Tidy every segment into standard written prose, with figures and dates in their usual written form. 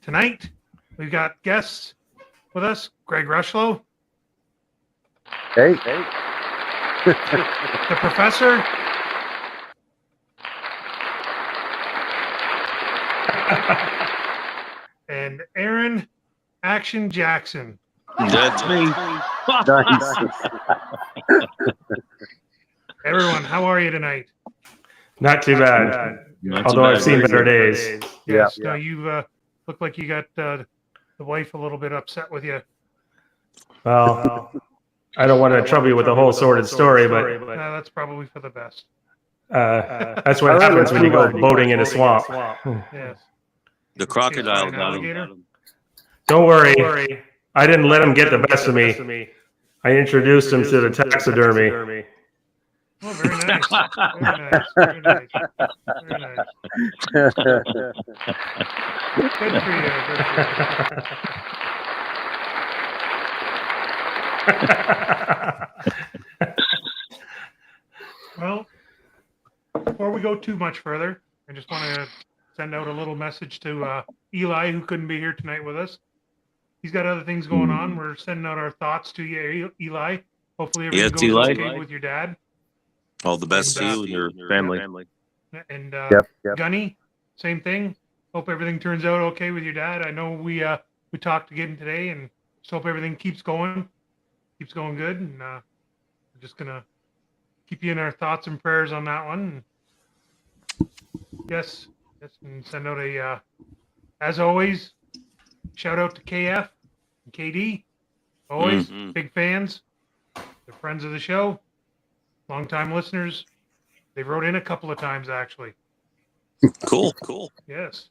Tonight, we've got guests with us, Greg Rushlow. Hey. The professor. And Aaron Action Jackson. That's me. Nice. Everyone, how are you tonight? Not too bad. Not Although too I've bad. seen better days. Yes. Yeah. No, you look like you got the wife a little bit upset with you. Well, I don't want to trouble you with the whole sordid story, but No, that's probably for the best. that's what happens when you go boating in a swamp. Yes. The crocodile An got alligator? him. Don't worry. I didn't let him get the best of me. I introduced him to the taxidermy. Oh, very nice. Very nice. Very nice. Very nice. Good for you. Good for you. Well, before we go too much further, I just want to send out a little message to Eli, who couldn't be here tonight with us. He's got other things going on. We're sending out our thoughts to you, Eli. Hopefully everything goes Eli. okay with your dad. All the best to you and your family. And Yep. Gunny, same thing. Hope everything turns out okay with your dad. I know we talked again today, and just hope everything keeps going good. And we're just gonna keep you in our thoughts and prayers on that one. Yes, and send out a as always, shout out to KF and KD. Always big fans. They're friends of the show. Long-time listeners. They wrote in a couple of times, actually. Cool. Yes.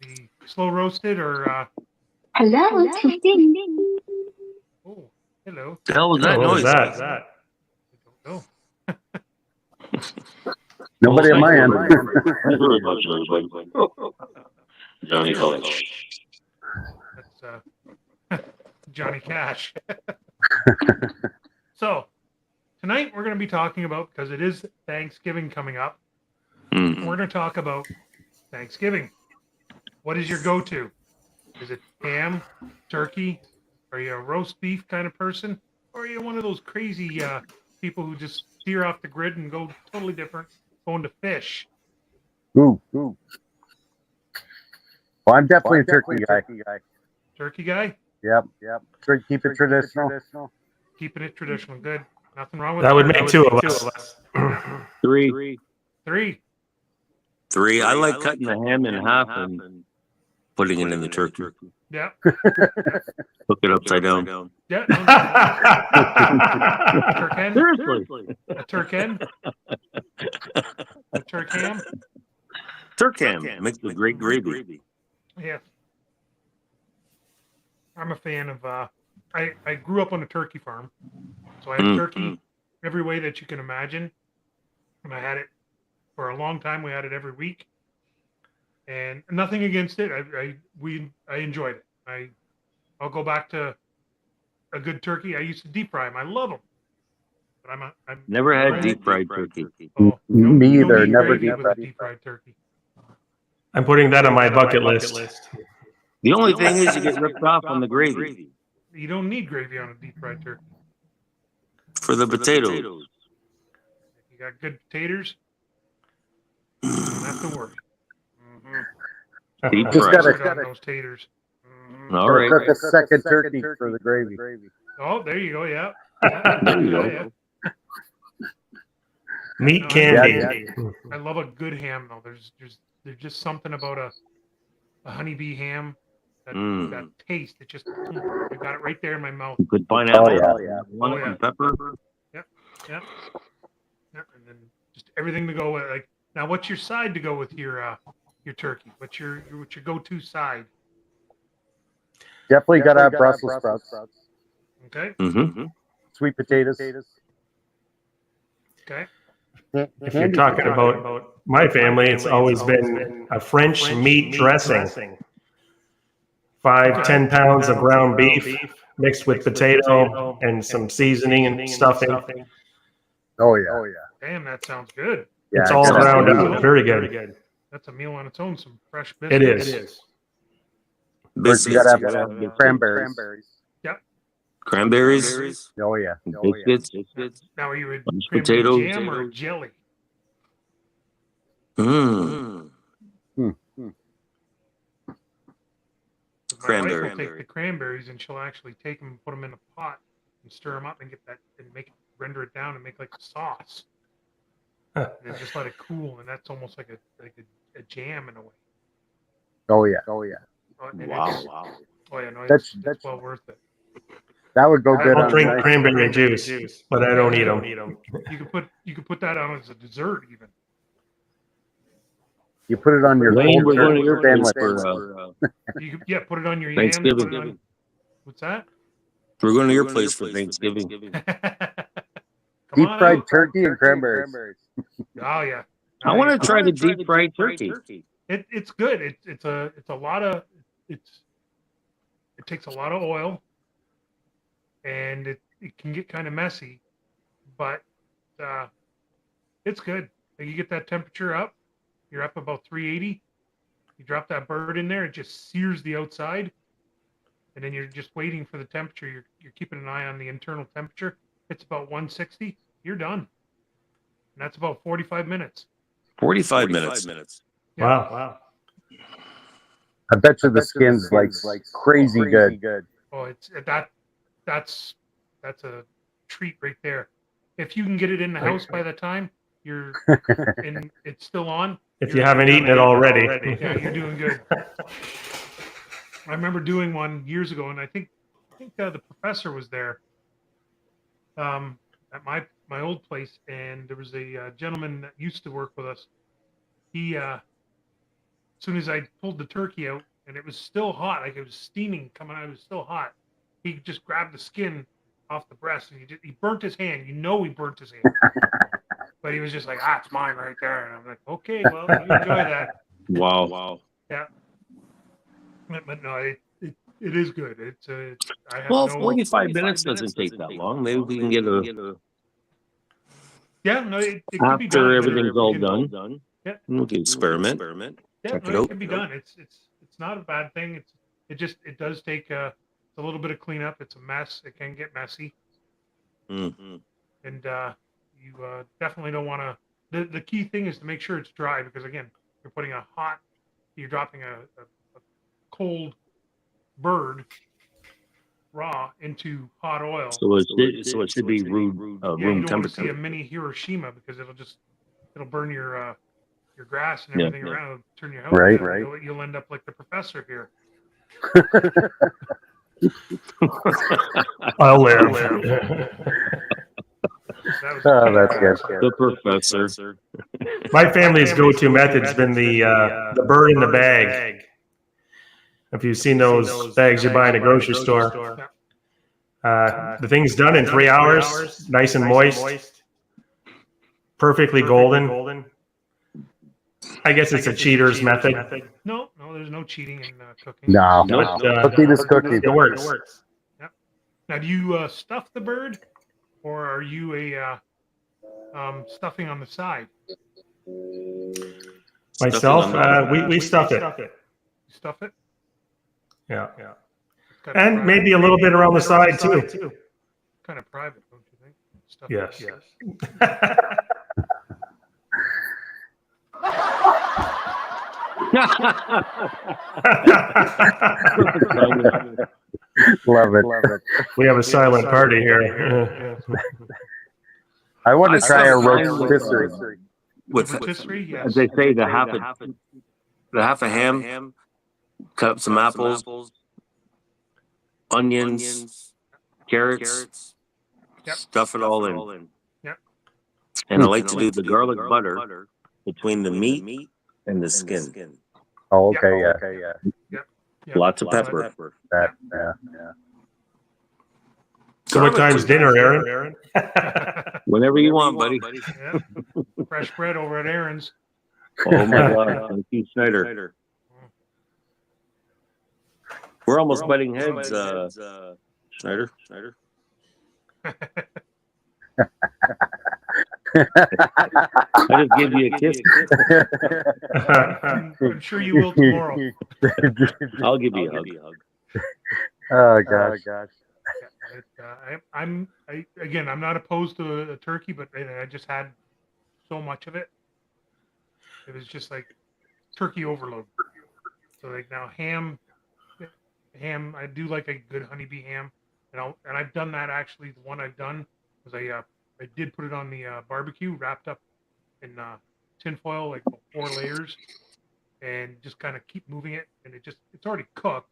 The slow roasted or... Hello, testing. Oh, hello. The hell was that What was noise? that? I don't know. Nobody on my end. Very much, everybody. Johnny College. That's Johnny Cash. So, tonight we're going to be talking about, because it is Thanksgiving coming up, we're going to talk about Thanksgiving. What is your go-to? Is it ham, turkey? Are you a roast beef kind of person? Or are you one of those crazy people who just steer off the grid and go totally different, going to fish? Ooh. Well, I'm definitely a turkey guy. Turkey guy? Yep. Keep it traditional. Keeping it traditional. Good. Nothing wrong with That would make two of us. Three. Three. I like cutting the ham in half and putting it in the turkey. Yeah. Hook it upside down. Yeah. Turken? Seriously. A turken? A turk ham? Turk ham makes a great gravy. Yeah. I'm a fan of, I grew up on a turkey farm. So I had turkey every way that you can imagine. And I had it for a long time. We had it every week. And nothing against it. I enjoyed it. I'll go back to a good turkey. I used to deep fry them. I love them. But I'm Never had deep fried turkey. Oh, Me you don't either. need Never gravy deep with a fried. deep fried turkey. I'm putting that on my bucket list. The only thing is you get ripped off on the gravy. You don't need gravy on a deep fried turkey. For the potatoes. If you got good potatoes, you don't have to worry. Deep Just fried. gotta- On those taters. All right. Cook a second turkey for the gravy. Oh, there you go. Yeah. There you go. Yeah. Meat No, candy. I love a good ham though. There's just something about a honeybee ham that taste. It just I got it right there in my mouth. Good pineapple. Oh, yeah. And pepper. Yeah. And then just everything to go with. Like now, what's your side to go with your turkey? What's your go-to side? Definitely gotta have Brussels sprouts. Okay. Sweet potatoes. Okay. If you're talking about my family, it's always been a French meat dressing. 5-10 pounds of ground beef mixed with potato and some seasoning and stuffing. Oh yeah. Damn, that sounds good. It's Yeah, all good. around out. Very good. That's a meal on its own. Some fresh It biscuits. is. course, you gotta have cranberries. Cranberries. Oh yeah. Biscuits. Now, are you a Mashed cranberry potatoes. jam or a jelly? Mm. Hmm. My wife will Cranberry. take the cranberries and she'll actually take them and put them in a pot and stir them up and get that and render it down and make like a sauce. And then just let it cool, and that's almost like a jam in a way. Oh yeah. And Wow. Oh yeah, no, That's it's well worth it. that would go I good don't on drink nice. cranberry juice, but I don't eat them. You could put that on as a dessert even. You put it on your Wayne, cold we're going to turkey your place sandwich. for You could put it on your yams. Thanksgiving. Put it on, what's that? We're going to your place for Thanksgiving. Come Deep on fried out. turkey and cranberries. Oh yeah. I want to try the deep fried turkey. It's good. It's a lot of it takes a lot of oil, and it can get kind of messy, but it's good. You get that temperature up. You're up about 380. You drop that bird in there. It just sears the outside, and then you're just waiting for the temperature. You're keeping an eye on the internal temperature. It's about 160. You're done, and that's about 45 minutes. 45 minutes. Yeah. Wow. I bet you the skin's like crazy good. Oh, that's a treat right there. If you can get it in the house by the time you're and it's still on. If you haven't eaten it already. Yeah, you're doing good. I remember doing one years ago, and I think the professor was there at my old place, and there was a gentleman that used to work with us. He as soon as I pulled the turkey out, and it was still hot, like it was steaming coming out, it was still hot. He just grabbed the skin off the breast, and he burnt his hand. You know, he burnt his hand. But he was just like, it's mine right there. And I'm like, okay, well, you enjoy that. Wow. Yeah. But no, it is good. I have Well, no 45 minutes doesn't take that long. Maybe we can get a Yeah, no, it can be done. after everything's all done. Yeah. We can experiment. Yeah, Check no, it out. it can be done. It's not a bad thing. It does take a little bit of cleanup. It's a mess. It can get messy. Mm-hmm. And you definitely don't want to. The key thing is to make sure it's dry, because again, you're dropping a cold bird raw into hot oil. So it should be room You don't want to see temperature. a mini Hiroshima, because it'll burn your grass and everything around. It'll turn your house. Right. You'll end up like the professor here. I'll live. That's good. The professor. My family's go-to method's been the bird in the bag. If you've seen those bags you buy in a grocery store, the thing's done in 3 hours, nice and moist, perfectly golden. I guess it's a cheater's method. No, there's no cheating in cooking. No, But, cooking is cooking. it works. Yep. Now, do you stuff the bird, or are you a stuffing on the side? Myself, we stuff it. You stuff it? Yeah. It's kind of And private. maybe a little bit around the side too. Kind of private, don't you think? Stuff Yes. Love it. We have a silent party here. I want to try a rotisserie. With Rotisserie, yes. as they say, the half a ham, cut up some apples, onions, carrots, Yep. stuff it all in. Yep. And I like to do the garlic butter between the meat and the skin. Oh, okay, yeah. Yeah. Lots of pepper. Yeah. So what time's dinner, Aaron? Whenever you want, buddy. Yeah. Fresh bread over at Aaron's. Oh my God! Thank you, Schneider. We're almost butting heads, Schneider. I just give you a kiss. I'm sure you will tomorrow. I'll give you a hug. Oh gosh. I'm not opposed to a turkey, but I just had so much of it. It was just like turkey overload. So like now ham, I do like a good honeybee ham, and I've done that actually. The one I've done was I did put it on the barbecue, wrapped up in tinfoil, like 4 layers, and just kind of keep moving it, and it's already cooked.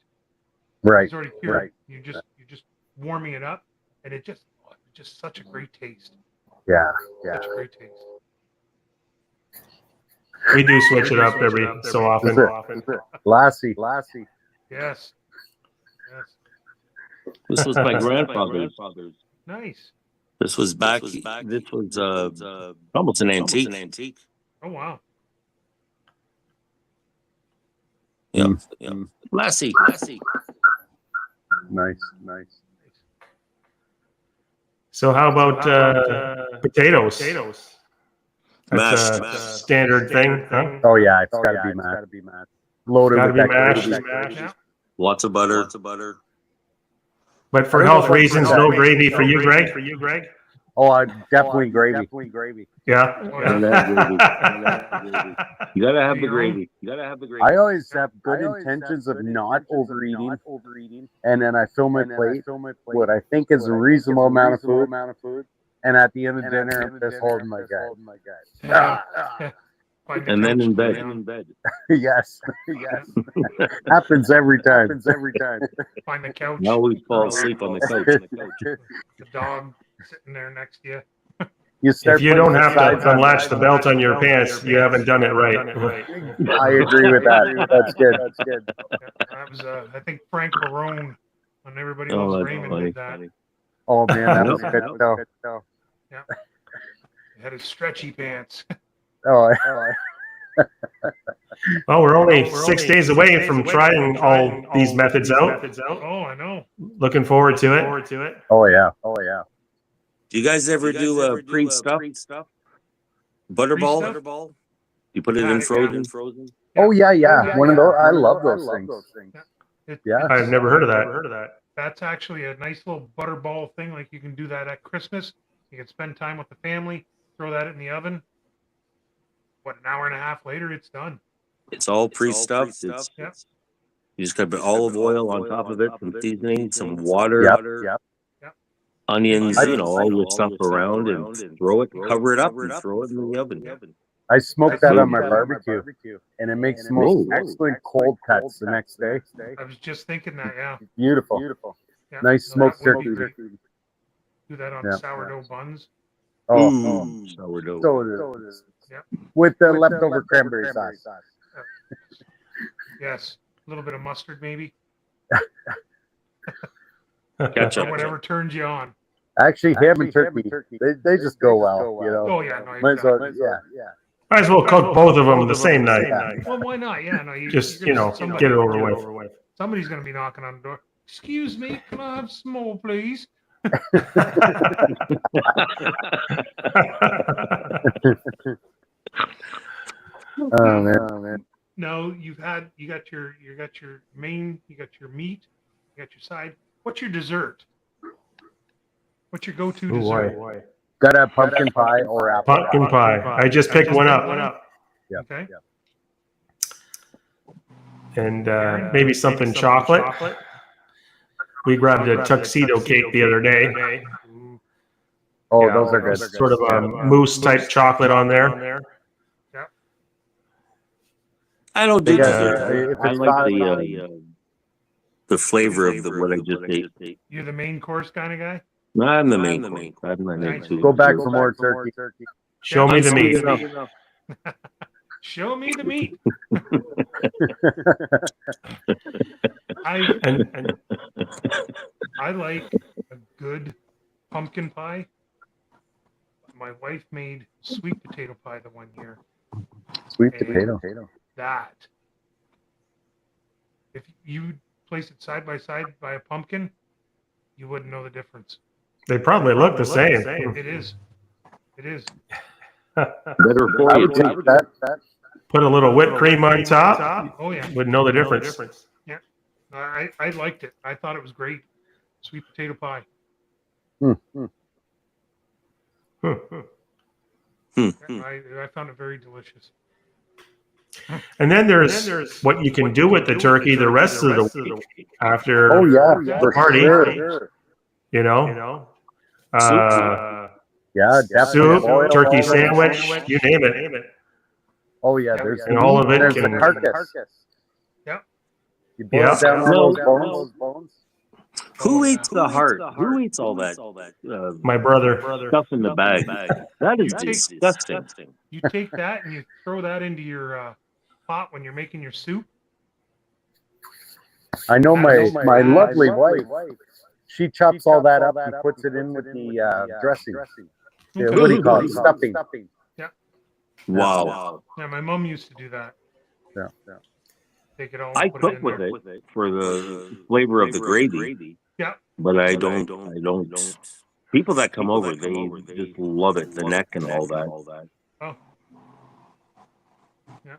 Right. It's already cured. Right. You're just warming it up, and it's just such a great taste. Yeah. Such a great taste. We do switch it up every so often. Lassie. Yes. This was my grandfather's. Nice. This was back. This was almost an antique. Oh wow. Yeah. Lassie. Nice. So how about potatoes? That's a Mashed. standard thing, huh? Oh yeah, it's gotta be mashed. Loaded Gotta with be that mashed. gravy. Yeah. Lots of butter. But for health reasons, no gravy for you, Greg? Oh, definitely gravy. Yeah. You gotta have the Your own- gravy. I always have good intentions of not overeating, and then I fill my plate what I think is a reasonable amount of food, and at the end of dinner, I'm just holding my gut. Find the And then couch in to lay bed. on. Yes. Happens every time. Find the couch. I always fall curl up, asleep on the couch. The dog sitting there next to you. You start If you don't have putting to unlatch the belt on your pants, you haven't done it right. I agree with that. That's good. That was I think Frank Barone on Everybody Oh, Loves that's Raymond funny. did that. Oh man, that was good though. He had his stretchy pants. Oh, Well, we're only 6 days away from trying all these methods out. Oh, I know. Looking forward to it. oh yeah. Do you guys ever do pre-stuff? Butterball? Pre-stuff? You put it Yeah, in yeah. frozen? Oh yeah. One of those. I love those things. Yeah. I've never heard of that. That's actually a nice little butterball thing. Like you can do that at Christmas. You can spend time with the family. Throw that in the oven. What, an hour and a half later, it's done. It's all pre-stuffed. Yep. You just put olive oil on top of it, some seasoning, some water, Yep. onions, Onions, all the stuff around, and throw it, cover it up, and throw it in the oven. I smoke that on my barbecue, and it makes the most excellent cold cuts the next day. I was just thinking that, yeah. Beautiful. Yeah. Nice So smoked that would be turkey. great. Do that on Yeah. sourdough buns. Oh, Sourdough. so Yep. with the leftover cranberry sauce. Yes. A little bit of mustard, maybe. Ketchup. Or whatever turns you on. Actually, ham and turkey, they just go well, you know. Oh, yeah. No, Might as well, exactly. yeah. Might as well cook both of them the same night. Well, why not? Yeah, no. Just, you're gonna- get it over with. Somebody's going to be knocking on the door. Excuse me, can I have some more, please? Oh man. No, you got your main, you got your meat, you got your side. What's your dessert? What's your go-to dessert? Boy. Gotta have pumpkin pie or apple. Pumpkin pie. I just picked one up. Yeah. Okay. And maybe something chocolate. We grabbed a tuxedo cake the other day. Oh, Yeah, those are good. Sort of a mousse type chocolate on there. I don't do Yeah, dessert. if I it's like not- the flavor of what I just ate. You're the main course kind of guy? I'm the main course. I'm not Nice. into Go back dessert. for more turkey. Show me the meat. Show me the meat. And I like a good pumpkin pie. My wife made sweet potato pie the one year. Sweet And potato. That, if you place it side by side by a pumpkin, you wouldn't know the difference. they probably look the same. It is. It is. Better for I you would take too. that. Put a little whipped cream on top. Oh yeah, Would know the difference. I liked it. I thought it was great. Sweet potato pie. Hmm. I found it very delicious. And then there's what you can do with the turkey the rest of the week after Oh yeah, Yeah. for party. sure. You know, Yeah, definitely. soup, Boil turkey all sandwich, you name it. Oh yeah, Yeah. there's And the all meat, of it there's can- the carcass. Yeah. You boil Yeah. down all those bones. Who Oh, eats the heart? Who eats all that My brother. stuff in the bag? That is You take- disgusting. You take that and you throw that into your pot when you're making your soup. I know my That's- lovely wife. She chops all that up and puts it in with the dressing. Yeah, Okay. what do you call it? Stuffing. Wow. Yeah, my mom used to do that. Yeah. Take it all. I And put it cook in with there. it for the flavor of the gravy. Yeah. But I don't. People that come over, they just love it, the neck and all that. Oh. Yeah.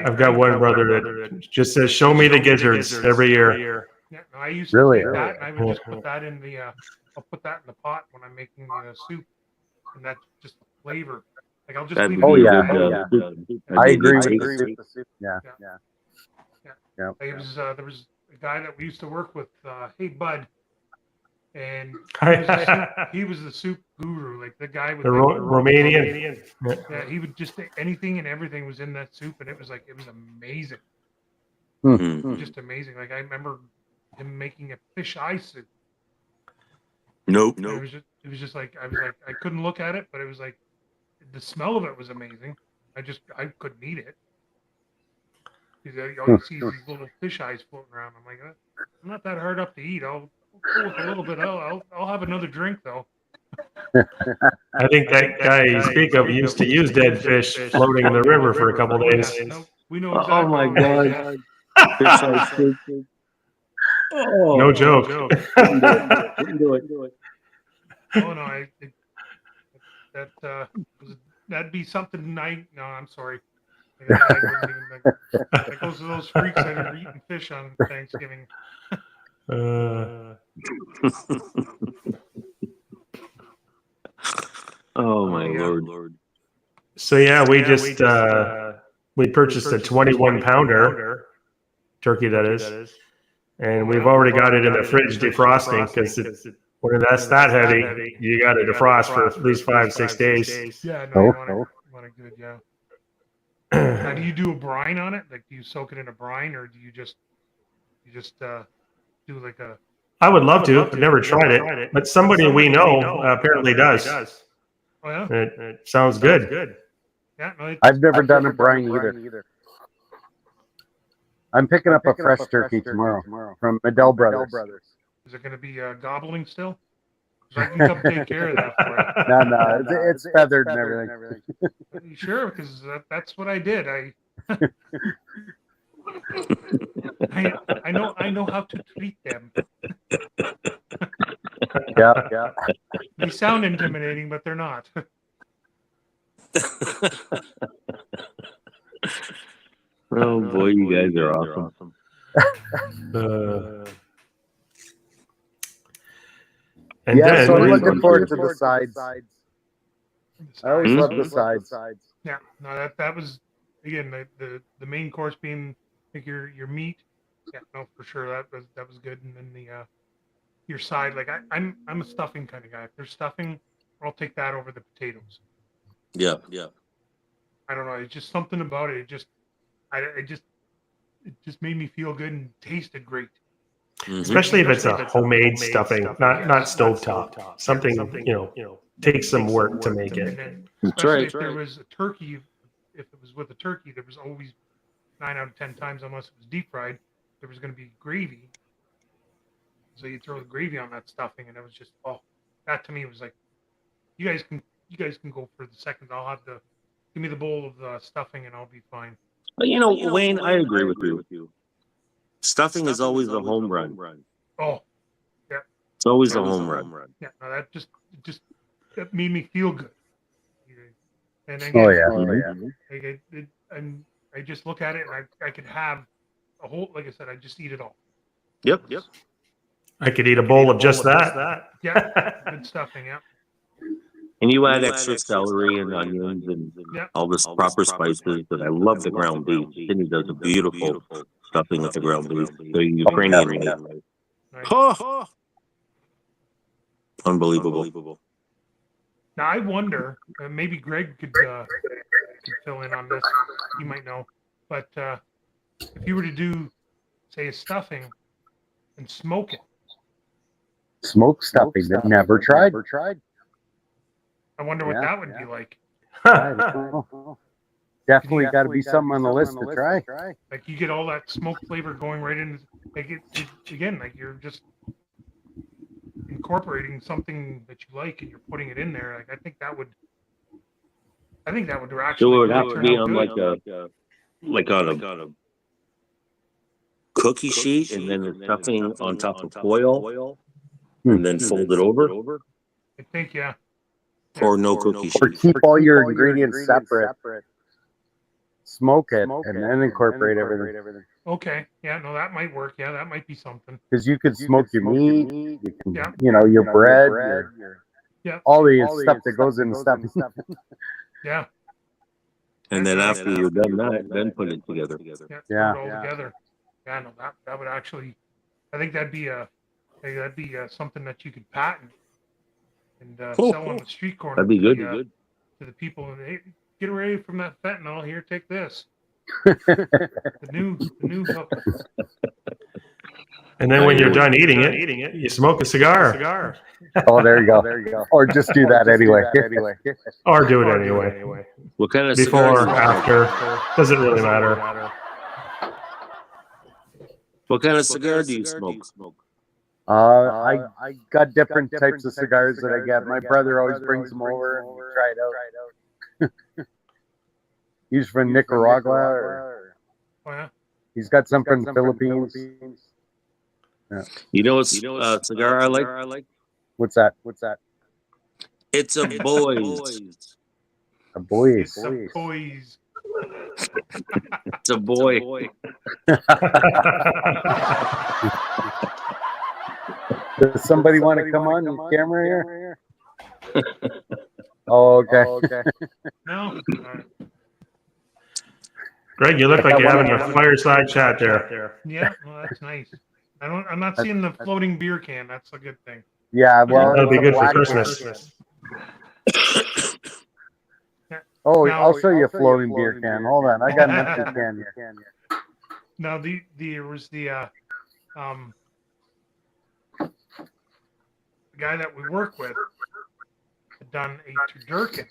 I've got one brother that just says, "Show me the gizzards" every year. Yeah. No, I used to Really? take that and I would just put that in the. I'll put that in the pot when I'm making the soup, and that's just flavor. Like I'll just That'd leave be it. Oh, in yeah. there. I agree with the the soup. Yeah. Like it was there was a guy that we used to work with. Hey Bud, and he was the soup guru. Like the guy with The like, Romanian. yeah, he would just anything and everything was in that soup, and it was amazing, just amazing. Like I remember him making a fish eye soup. Nope. And it was just like I couldn't look at it, but it was like the smell of it was amazing. I couldn't eat it. You always see these little fish eyes floating around. I'm like, I'm not that hard up to eat. I'll go with a little bit. I'll have another drink though. I think that guy you speak of used to use dead fish floating in the river for a couple days. No, we know exactly. Oh my what it is, God. yeah. Fish eye soup. Oh, No joke. Couldn't do it. Oh no, that'd be something. No, I'm sorry. I wouldn't even like those are those freaks that are eating fish on Thanksgiving. Oh my Lord. So yeah, we just we purchased a 21 pounder turkey, that is, and we've already got it in the fridge defrosting because when that's that heavy, you got to defrost for at least 5-6 days. Yeah, no, you want it good, yeah. Now, do you do a brine on it? Like, do you soak it in a brine, or do you just do like a? I would love to. I've never tried it, but somebody we know apparently does. Oh yeah, It sounds good. yeah. No, I've never done a brine either. I'm picking up a fresh turkey tomorrow from Medell Brothers. Is it going to be gobbling still? 'Cause I can come take care of that for No, it's feathered and everything. you. Sure, because that's what I did. I know how to treat them. Yeah. They sound intimidating, but they're not. Oh boy, you guys are awesome. And Yeah, then so I'm looking forward to the sides. I always love the sides. Yeah, no, that was again the main course being like your meat. Yeah, no, for sure that was good, and then the your side, like I'm a stuffing kind of guy. If there's stuffing, I'll take that over the potatoes. Yeah. I don't know. It's just something about it. It just made me feel good and tasted great. especially if it's a homemade stuffing, not stovetop. Something takes some work to make And it. then, That's especially right. if there was a turkey, if it was with a turkey, there was always 9 out of 10 times, unless it was deep fried, there was going to be gravy. So you throw the gravy on that stuffing, and it was just that to me was like, you guys can go for the seconds. I'll have give me the bowl of stuffing, and I'll be fine. But Wayne, I agree with you. Stuffing is always a home run. Oh, yeah. It's always a home run. Yeah, no, that just that made me feel good. And again, yeah. and I just look at it and I could have a whole, like I said, I just eat it all. Yep. I could eat a bowl of just that. Yeah, good stuffing. Yeah, And you add extra celery and onions and yeah. all this proper spices. And I love the ground beef. Cindy does a beautiful stuffing with the ground beef. The Ukrainian made. Right. Oh, unbelievable. Now I wonder, maybe Greg could fill in on this. He might know, but if you were to do, say, a stuffing and smoke it, Smoke stuffing. Never tried. I wonder what that would be like. Definitely got to be something on the list to try. Like you get all that smoke flavor going right in. Like again, like you're just incorporating something that you like and you're putting it in there. Like I think that would actually. So it would have really to turn be out on good. on a cookie sheet, and then the stuffing on top of foil, and then fold it over, I think yeah. or no cookie Or sheet. keep all your ingredients separate. Smoke it and then incorporate everything. Okay. Yeah. No, that might work. Yeah, that might be something. Because you could smoke your meat, you can, Yeah. your bread, Yeah. all the stuff that goes in the stuffing. Yeah. And then after you're done that, then put it together. Yeah. Yeah. Throw it all together. Yeah. No, that would actually. I think that'd be something that you could patent and sell on the street corner. That'd be good. To the people, and hey, get away from that fentanyl. Here, take this. the new. And then when you're done eating it, you smoke a cigar. Oh, there you go. Or just do that anyway. Or do it anyway. What kind of Before, cigars? after, doesn't really matter. What kind of cigar do you smoke? I got different types of cigars that I get. My brother always brings them over and we try it out. He's from Nicaragua. Oh, yeah. He's got some from the Philippines. Yeah. You know what cigar I like? What's that? It's a boys. A boy. It's some boys. It's a boy. Does somebody want to come on the camera here? Oh, okay. No. Greg, you look like you're having a fireside chat there. Yeah. Well, that's nice. I'm not seeing the floating beer can. That's a good thing. Yeah, well, That'll be good for black Christmas. Oh, Now- I'll show you a floating beer can. Hold on, I got an empty can here. Now there was the guy that we work with had done a turducken,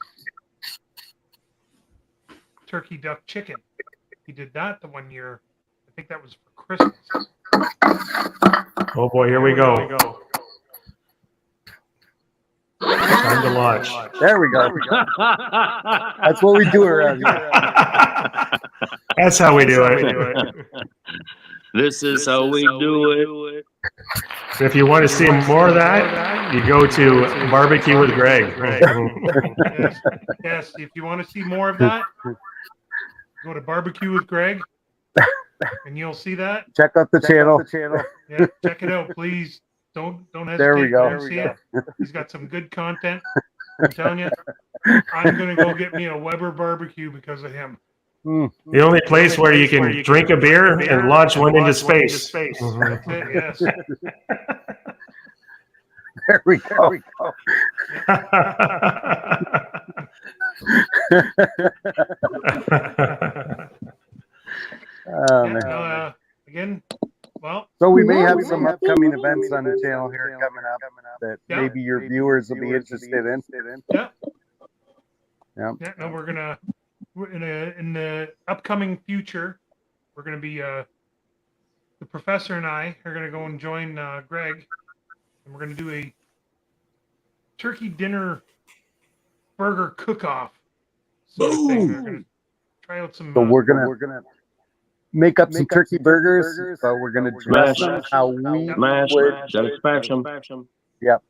turkey duck chicken. He did that the one year. I think that was for Christmas. Oh boy, here we go. Time to launch. There we go. That's what we do around here. That's how we do it. This is how we do it. If you want to see more of that, you go to Barbecue with Greg. Yes. If you want to see more of that, go to Barbecue with Greg, and you'll see that. Check out the channel. Yeah, check it out, please. Don't hesitate. There we go. See it. He's got some good content. I'm telling you, I'm gonna go get me a Weber barbecue because of him. The only place where you can drink a beer and launch one into space. That's it. Yes. There we go. Oh, man. Again, well. So we may have some upcoming events on the channel here coming up that maybe your viewers will be interested in. Yeah. Yeah. Yeah. No, we're in the upcoming future. We're gonna be the professor and I are gonna go and join Greg, and we're gonna do a turkey dinner burger cook-off. Sort of thing. We're gonna try out some. So we're gonna make up some turkey burgers, but we're gonna dress them how we would. Gotta smash them. Yep.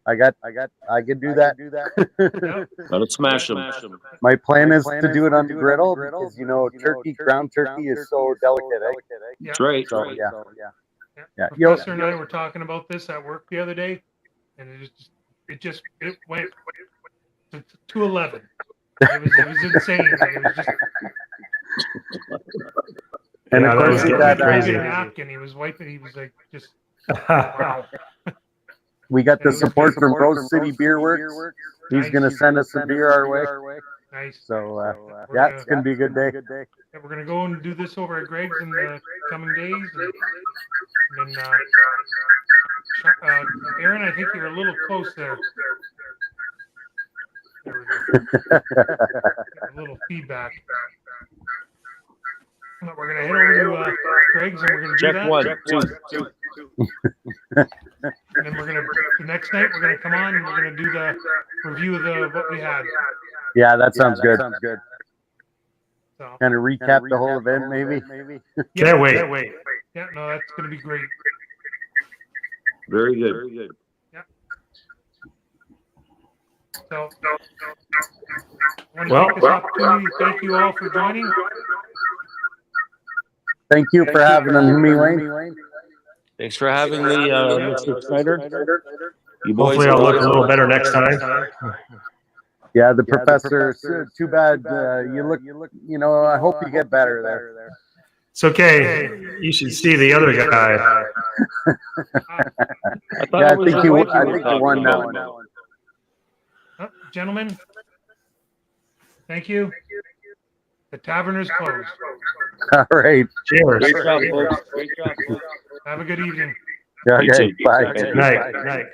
I can do that. Let it smash them. My plan is to do it on the griddle because ground turkey is so delicate. That's right. So yeah. Professor and I were talking about this at work the other day, and it went to 211. It was insane. Like, it was just. And of course, he got crazy. a napkin. He was wiping. He was like, just wow. We got the support from Rose City Beer Works. He's going to send us some beer our way. Nice. So it's going to be a good day. Yeah, we're gonna go and do this over at Greg's in the coming days, and then Aaron, I think you're a little close there. There we go. A little feedback. We're gonna head over to Greg's, and we're gonna do Check that. 1, 2. And then the next night we're gonna come on and we're gonna do the review of what we had. Yeah, that sounds good. So, Kind of recap the whole event, maybe. Can't wait. Yeah, no, that's gonna be great. Very good. Yeah. So, I want to take this opportunity to thank you all for joining. Thank you for having me, Wayne. Thanks for having me, Mr. Snyder. You boys Hopefully, I'll look a little better next time. Yeah, the professor. Too bad. You look. I hope you get better there. It's okay. You should see the other guy. I think you won that one. Oh, gentlemen, thank you. The tavern is closed. All right. Cheers. Great job, folks. Have a good evening. Okay. Bye. Night.